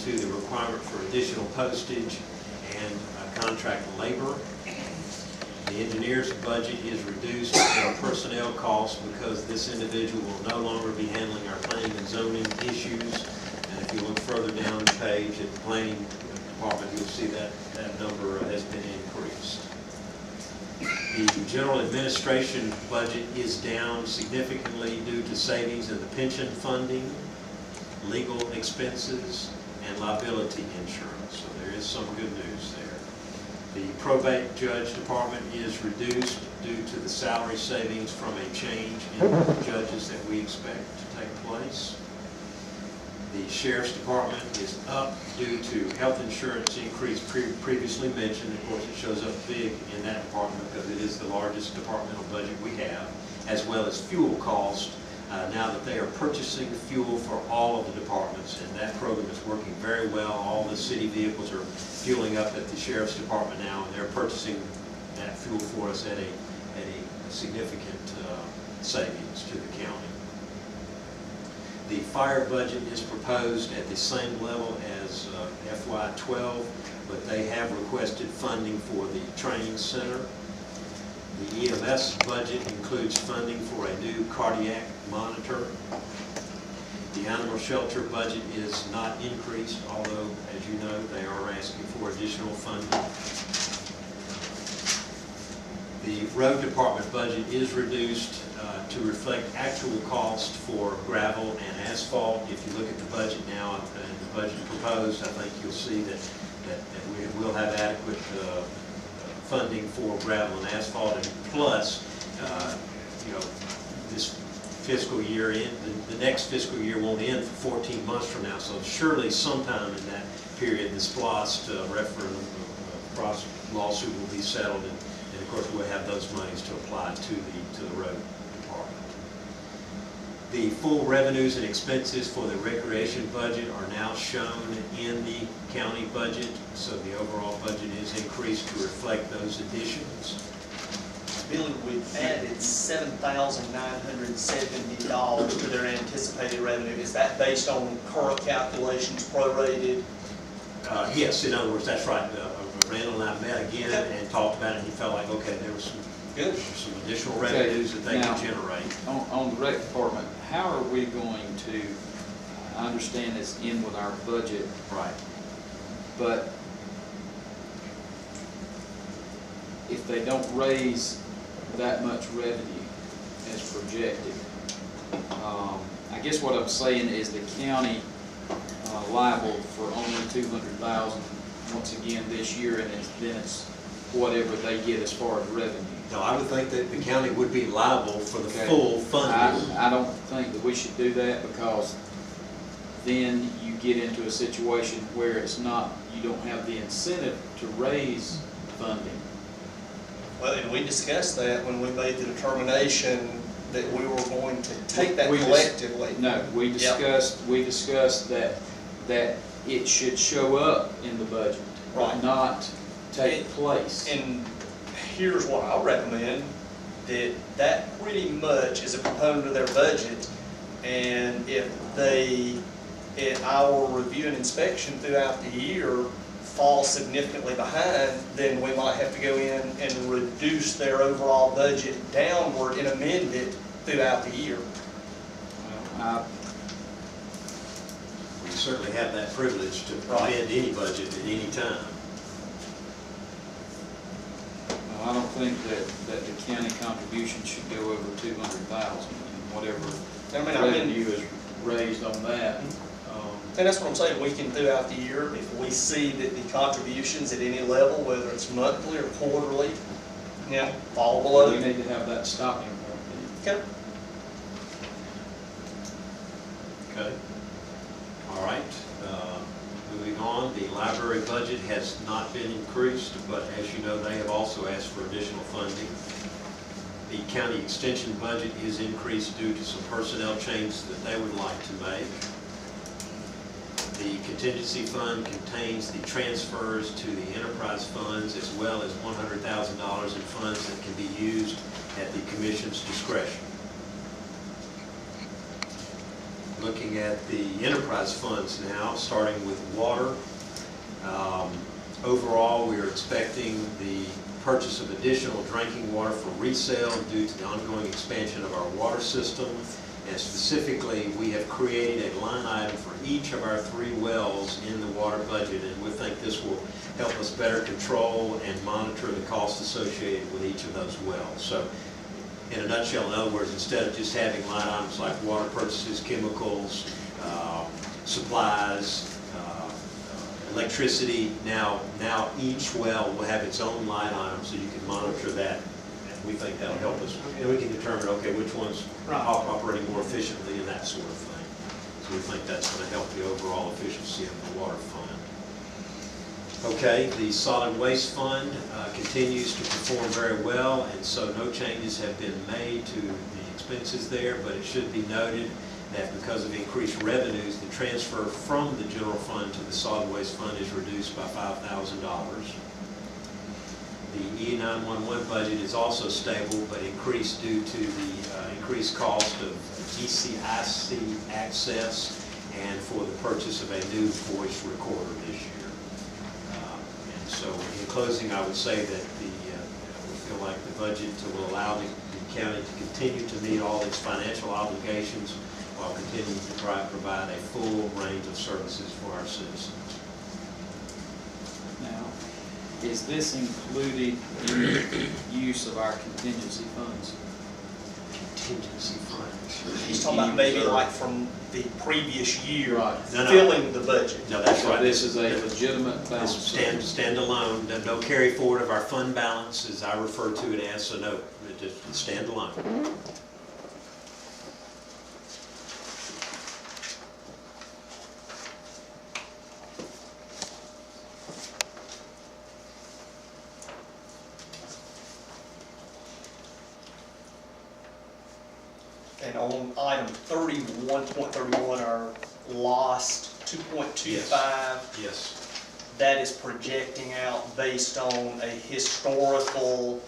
to the requirement for additional postage and contract labor. The engineer's budget is reduced in personnel costs because this individual will no longer be handling our planning and zoning issues. And if you look further down the page at the planning department, you'll see that that number has been increased. The general administration budget is down significantly due to savings in the pension funding, legal expenses, and liability insurance. So there is some good news there. The probate judge department is reduced due to the salary savings from a change in judges that we expect to take place. The sheriff's department is up due to health insurance increase previously mentioned. Of course, it shows up big in that department because it is the largest departmental budget we have, as well as fuel cost. Now that they are purchasing fuel for all of the departments, and that program is working very well. All the city vehicles are fueling up at the sheriff's department now, and they're purchasing that fuel for us at a significant savings to the county. The fire budget is proposed at the same level as FY12, but they have requested funding for the training center. The EMS budget includes funding for a new cardiac monitor. The animal shelter budget is not increased, although, as you know, they are asking for additional funding. The road department budget is reduced to reflect actual cost for gravel and asphalt. If you look at the budget now and the budget proposed, I think you'll see that we will have adequate funding for gravel and asphalt, and plus, this fiscal year, the next fiscal year won't end for 14 months from now, so surely sometime in that period, the SPLOST referendum lawsuit will be settled, and of course we'll have those monies to apply to the road department. The full revenues and expenses for the recreation budget are now shown in the county budget, so the overall budget is increased to reflect those additions. Billy, we've added $7,970 to their anticipated revenue. Is that based on current calculations, prorated? Yes, in other words, that's right. Randall and I met again and talked about it, and he felt like, okay, there was some additional revenues that they could generate. On the rec department, how are we going to, I understand it's in with our budget. Right. But if they don't raise that much revenue as projected, I guess what I'm saying is the county liable for only $200,000 once again this year, and then it's whatever they get as far as revenue. No, I would think that the county would be liable for the full funding. I don't think that we should do that, because then you get into a situation where it's not, you don't have the incentive to raise funding. Well, and we discussed that when we made the determination that we were going to take that collectively. No, we discussed that it should show up in the budget, right, not take place. And here's what I recommend, that pretty much is a component of their budget, and if they, in our review and inspection throughout the year, fall significantly behind, then we might have to go in and reduce their overall budget downward and amend it throughout the year. Well, we certainly have that privilege to amend any budget at any time. I don't think that the county contribution should go over $200,000, and whatever revenue is raised on that. And that's what I'm saying, we can throughout the year, if we see that the contributions at any level, whether it's monthly or quarterly, fall below. We need to have that stopping point. Okay. Okay. All right. Moving on, the library budget has not been increased, but as you know, they have also asked for additional funding. The county extension budget is increased due to some personnel changes that they would like to make. The contingency fund contains the transfers to the enterprise funds, as well as $100,000 in funds that can be used at the commission's discretion. looking at the enterprise funds now, starting with water. Overall, we are expecting the purchase of additional drinking water for resale due to the ongoing expansion of our water system. And specifically, we have created a line item for each of our 3 wells in the water budget, and we think this will help us better control and monitor the costs associated with each of those wells. So, in a nutshell, in other words, instead of just having line items like water purchases, chemicals, supplies, electricity, now each well will have its own line item, so you can monitor that. And we think that'll help us. And we can determine, okay, which one's operating more efficiently and that sort of thing. So we think that's going to help the overall efficiency of the water fund. Okay, the solid waste fund continues to perform very well, and so no changes have been made to the expenses there, but it should be noted that because of increased revenues, the transfer from the general fund to the solid waste fund is reduced by $5,000. The E911 budget is also stable, but increased due to the increased cost of GCIC access and for the purchase of a new voice recorder this year. And so in closing, I would say that we feel like the budget will allow the county to continue to meet all its financial obligations while continuing to provide a full range of services for our citizens. Now, is this included in the use of our contingency funds? Contingency funds. He's talking about maybe like from the previous year, Right. No, no. filling the budget. No, that's So right. this is a legitimate balance. This stand alone, no carry forward of our fund balance, as I refer to it as, so no, it just stand alone. And on item 31.31, our lost 2.25, Yes. that is projecting out based on a historical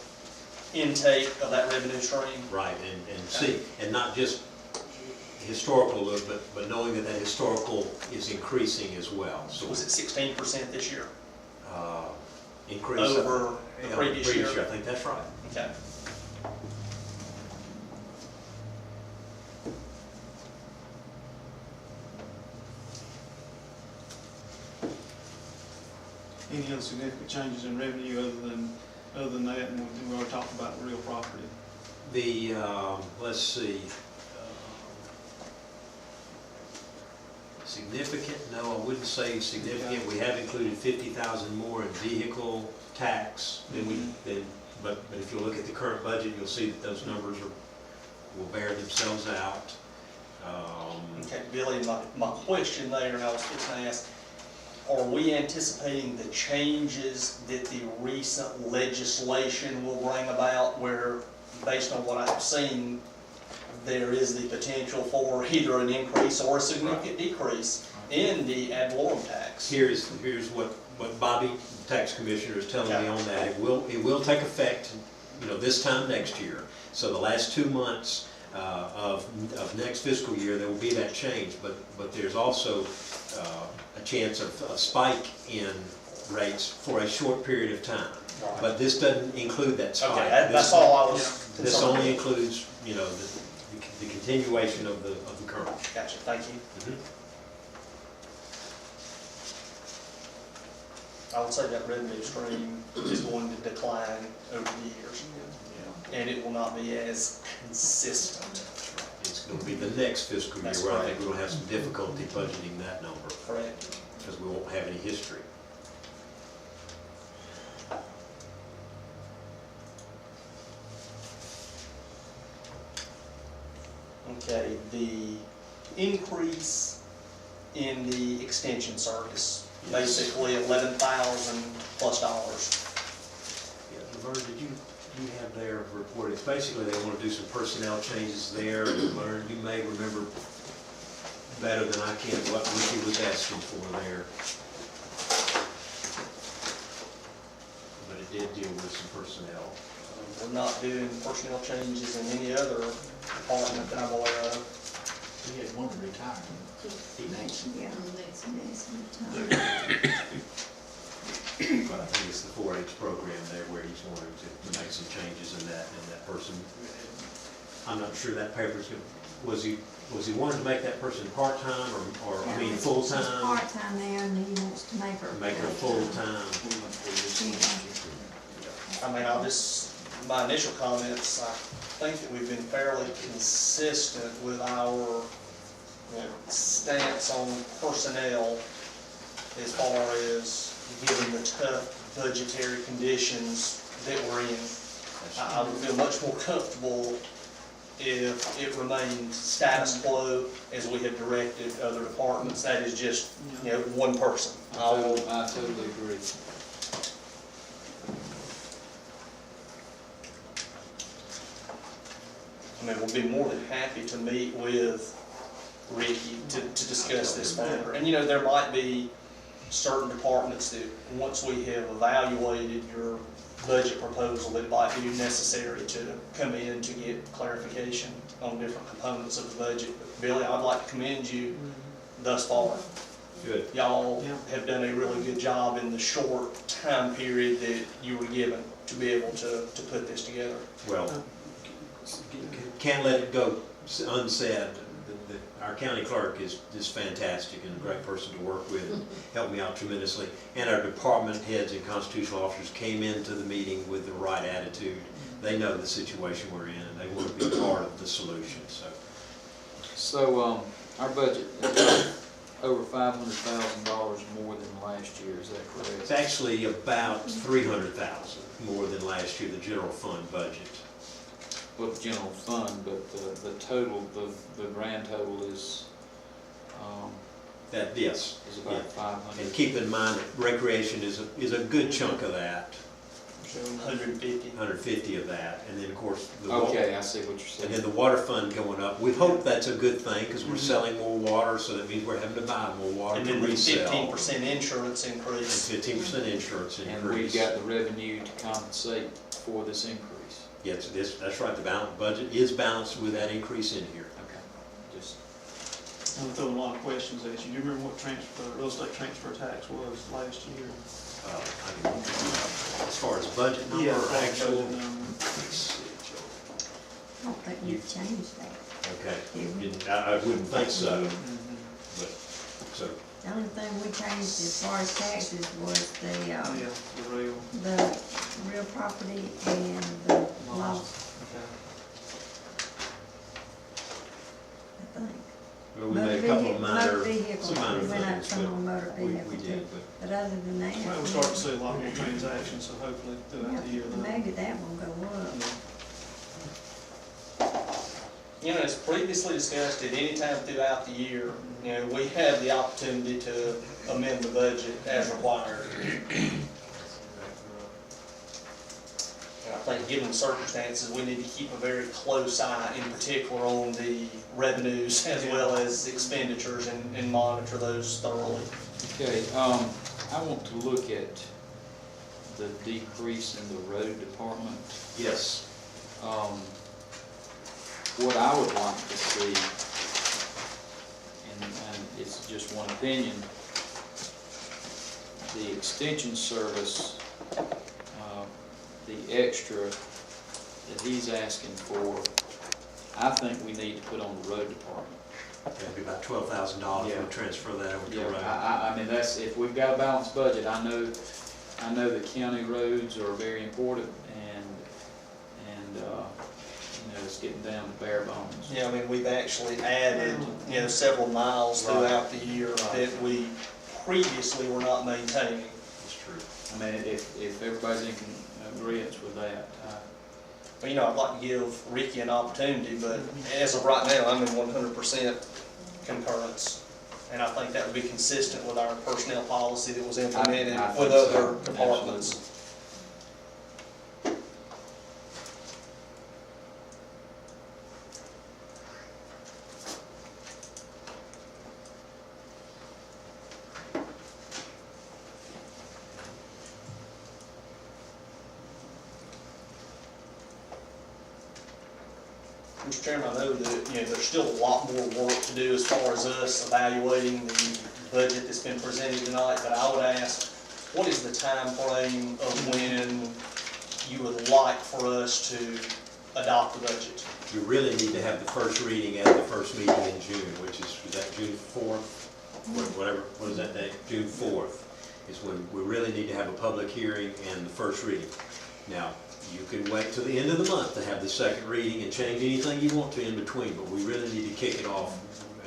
intake of that revenue stream. Right, and see, and not just historical look, but knowing that that historical is increasing as well. So Was it 16% this year? increase Over the previous year? I think that's right. Okay. Any other significant changes in revenue other than that, and we already talked about real property? The, let's see, significant, no, I wouldn't say significant. We have included 50,000 more in vehicle tax but if you look at the current budget, you'll see that those numbers will bear themselves out. Okay, Billy, my question there, and I was going to ask, are we anticipating the changes that the recent legislation will bring about where, based on what I've seen, there is the potential for either an increase or a significant decrease in the ad valorem tax? Here's what Bobby, the tax commissioner, is telling me on that. It will take effect, this time next year. So the last 2 months of next fiscal year, there will be that change. But there's also a chance of a spike in rates for a short period of time. Right. But this doesn't include that spike. Okay, that's all I was This concerned only with. includes, the continuation of the current. Gotcha, thank you. I would say that revenue stream is going to decline over the years, and it will not be as consistent. It's going to be the next fiscal year That's where I correct. think we're going to have some difficulty budgeting that number Correct. because we won't have any history. Okay, the increase in the extension service, Yes. basically $11,000 plus. Yeah, Laverne, did you have their report? It's basically they want to do some personnel changes there. And Laverne, you may remember better than I can what Ricky was asking for there. But it did deal with some personnel. We're not doing personnel changes in any other department that I'm aware of. We had one retire. Yeah, that's time. But I think it's the 4-H program there where he's wanting to make some changes in that, and that person, I'm not sure that paper's, was he wanting to make that person part-time or I mean, She's full-time? part-time there, and he wants to make her. Make her full-time. I mean, my initial comments, I think that we've been fairly consistent with our stance on personnel as far as given the tough budgetary conditions that we're in. I would feel much more comfortable if it remained status quo as we have directed other departments. That is just, one person. I totally agree. I mean, we'll be more than happy to meet with Ricky to discuss this further. And, there might be certain departments that, once we have evaluated your budget proposal, it might be necessary to come in to get clarification on different components of the budget. But Billy, I'd like to commend you thus far. Good. Y'all have done a really good job in the short time period that you were given to be able to put this together. Well, can't let it go unsaid. Our county clerk is fantastic and a great person to work with, and helped me out tremendously. And our department heads and constitutional officers came into the meeting with the right attitude. They know the situation we're in, and they want to be part of the solution. So, our budget is over $500,000 more than last year, is that It's correct? actually about $300,000 more than last year, the general fund budget. Well, the general fund, but the total, the grand total is, Yes. is about 500. And keep in mind that recreation is a good chunk of that, 150. 150 of that, and then of course the Okay, I see what you're and saying. then the water fund going up. We hope that's a good thing because we're selling more water, so that means we're having to buy more water And to then the resell. 15% insurance And increase. 15% insurance And increase. we've got the revenue to compensate for this increase. Yes, that's right. The balance budget is balanced with that increase in here. Okay, just, I'm throwing a lot of questions at you. Do you remember what real estate transfer tax was last year? As far as budget number or actual. Budget number. Let's see, Joe. I don't think you've changed that. Okay, Did we? I wouldn't think so, Mhm. but, so, The only thing we changed as far as taxes was Yeah, the real property and the loss, Okay. I think. well, we made a couple of Motor vehicles, some minor we went up things, some on motor but we vehicles too. did, But other than that. Well, we're starting to see a lot more transactions, so hopefully throughout the year. Maybe that will go up. As previously discussed, at any time throughout the year, we have the opportunity to amend the budget as required. And I think given the circumstances, we need to keep a very close eye, in particular on the revenues as well as expenditures, and monitor those thoroughly. okay, I want to look at the decrease in the road department. yes. What I would like to see, and it's just one opinion, the extension service, the extra that he's asking for, I think we need to put on the road department. That'd be about $12,000. Yeah. We'll transfer that over to Yeah, road. I mean, that's, if we've got a balanced budget, I know the county roads are very important, and it's getting down to bare bones. Yeah, I mean, we've actually added, several miles throughout the year that we previously were not maintaining. That's true. I mean, if everybody's in agreement with that, But, I'd like to give Ricky an opportunity, but as of right now, I'm in 100% concurrence. And I think that would be consistent with our personnel policy that was implemented I think with so. other departments. Absolutely. Mr. Chairman, I know that, there's still a lot more work to do as far as us evaluating the budget that's been presented tonight, but I would ask, what is the time frame of when you would like for us to adopt the budget? You really need to have the first reading at the first meeting in June, which is that June 4th? Whatever, what is that date? June 4th is when we really need to have a public hearing and the first reading. Now, you can wait till the end of the month to have the second reading and change anything you want to in between, but we really need to kick it off.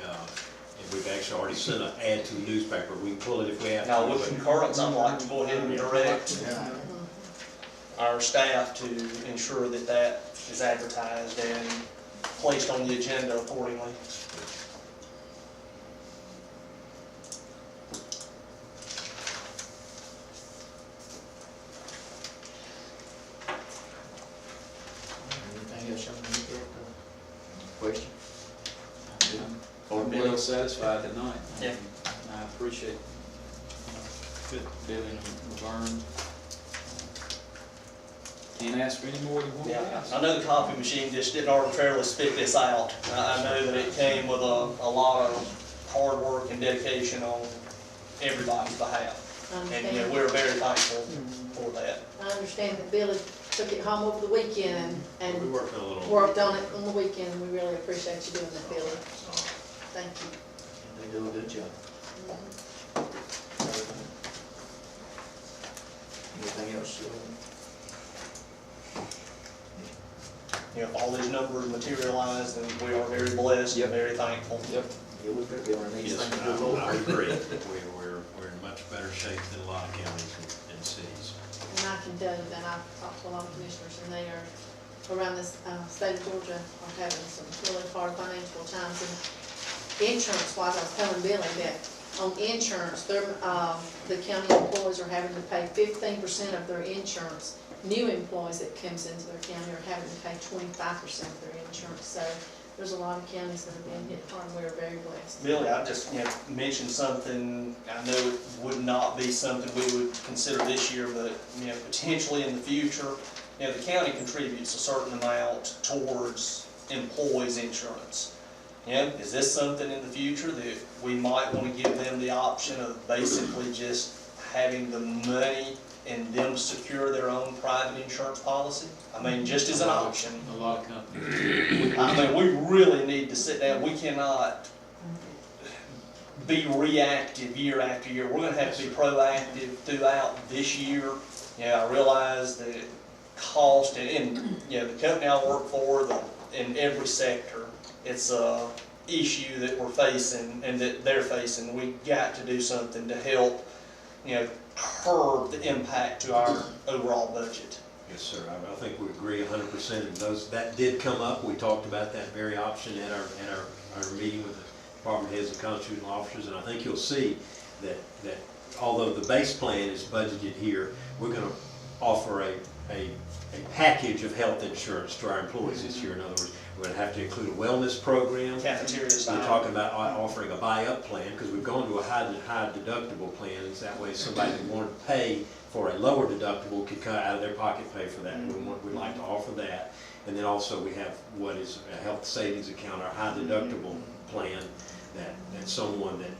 And we've actually already sent an ad to the newspaper. We can pull it if we have to. Now, with but- concurrence, I'd like to go ahead and direct our staff to ensure that that is advertised and placed on the agenda accordingly. Anything else y'all want to get question? I'm well satisfied tonight. Yeah. I appreciate Billy and Laverne. Can't ask for any more than what we Yeah, asked. I know the copy machine just didn't arbitrarily spit this out. I know that it came with a lot of hard work and dedication on everybody's behalf. And, we're very thankful for that. I understand that Billy took it home over the weekend We and worked on a little. worked on it on the weekend, and we really appreciate you doing that, Billy. Thank you. They do a good job. Anything else? If all these numbers materialize, then we are very blessed and Yep. very thankful. Yep. Yeah, we better give our needs Yes, thing to the Lord. I agree. We're in much better shape than a lot of counties and cities. And I can tell you that I've talked to a lot of commissioners, and they are, around this state of Georgia, are having some really hard financial times. And insurance-wise, I was telling Billy that on insurance, the county employees are having to pay 15% of their insurance. New employees that comes into their county are having to pay 25% of their insurance. So there's a lot of counties that have been hit hard, and we're very blessed. Billy, I just, mentioned something, I know it would not be something we would consider this year, but, potentially in the future, the county contributes a certain amount towards employees' insurance. Is this something in the future that we might want to give them the option of basically just having the money and them secure their own private insurance policy? I mean, just as an option. A lot of companies. I mean, we really need to sit down. We cannot be reactive year after year. We're gonna have to be proactive throughout this year. I realize that cost and the company I work for, in every sector, it's a issue that we're facing and that they're facing. We got to do something to help, curb the impact to our overall budget. Yes, sir. I think we agree 100%. And that did come up. We talked about that very option at our meeting with the department heads and constitutional officers. And I think you'll see that although the base plan is budgeted here, we're going to offer a package of health insurance to our employees this year. In other words, we're going to have to include a wellness program. Cafeteria style. We're talking about offering a buy-up plan, because we've gone to a high deductible plan. It's that way somebody that wanted to pay for a lower deductible could cut out of their pocket, pay for that. We'd like to offer that. And then also we have what is a health savings account, our high deductible plan, that someone that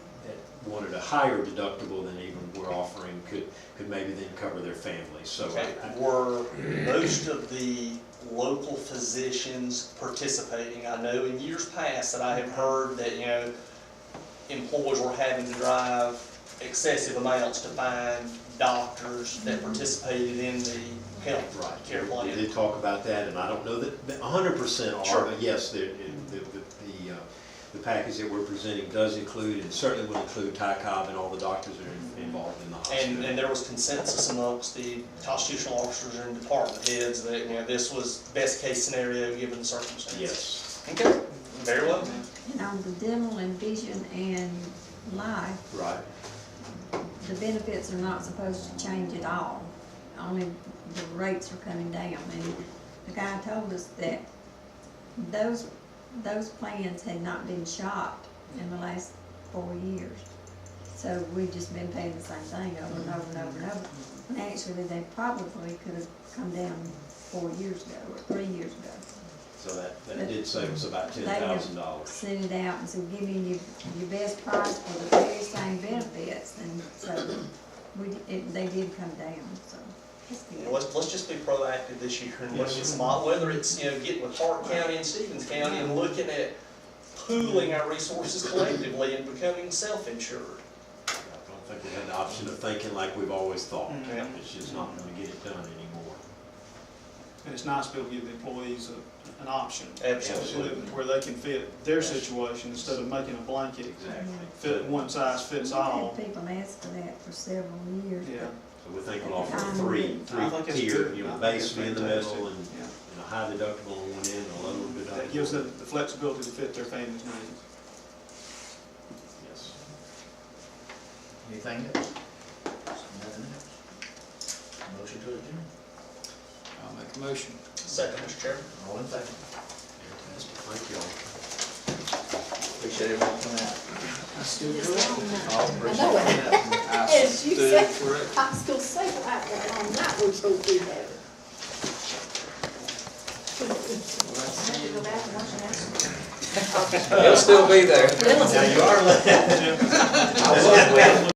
wanted a higher deductible than even we're offering could maybe then cover their family. So Okay. Were most of the local physicians participating? I know in years past that I have heard that, employees were having to drive excessive amounts to find doctors that participated in the health care We plan. did talk about that, and I don't know that 100% are, Sure. but yes, the package that we're presenting does include, and certainly will include TICOB and all the doctors that are involved in the hospital. And there was consensus amongst the constitutional officers and department heads that, this was best case scenario given the circumstances. Yes. Okay, very well. And on the dental and vision and life, Right. the benefits are not supposed to change at all. Only the rates are coming down. And the guy told us that those plans had not been shopped in the last 4 years. So we've just been paying the same thing over and over and over and over. And actually, they probably could have come down 4 years ago or 3 years ago. So that did save us about They have $10,000. sent it out and said, give me your best price for the very same benefits, and so they did come down, so. it's good. You know, let's just be proactive this year and look at some, whether it's, you know, getting with Hart County and Stevens County and looking at pooling our resources collectively and becoming self-insured. I don't think we had the option of thinking like we've always thought. Yeah. It's just not gonna get it done anymore. And it's nice to be able to give the employees an option. Absolutely. Where they can fit their situation instead of making a blanket, Exactly. fit one size fits all. We've had people ask for that for several years. Yeah. So we think we'll offer three I think it's tier, good. you know, I think base it's be in the fantastic. middle and, Yeah. you know, high deductible on one end, and a low deductible. That gives them the flexibility to fit their family's needs. Yes. Anything else? Nothing else? Motion to adjourn. I'll make a motion. Second, Mr. Chairman. All in favor? Fantastic. Thank you all. Appreciate everyone coming out. I still Just correct. long night. All I appreciate know it. it. I As you stood said, correct. I was gonna say, well, that long night we're supposed to be there. I have to go back and watch that. It'll still be there. Really? Now you are. I was with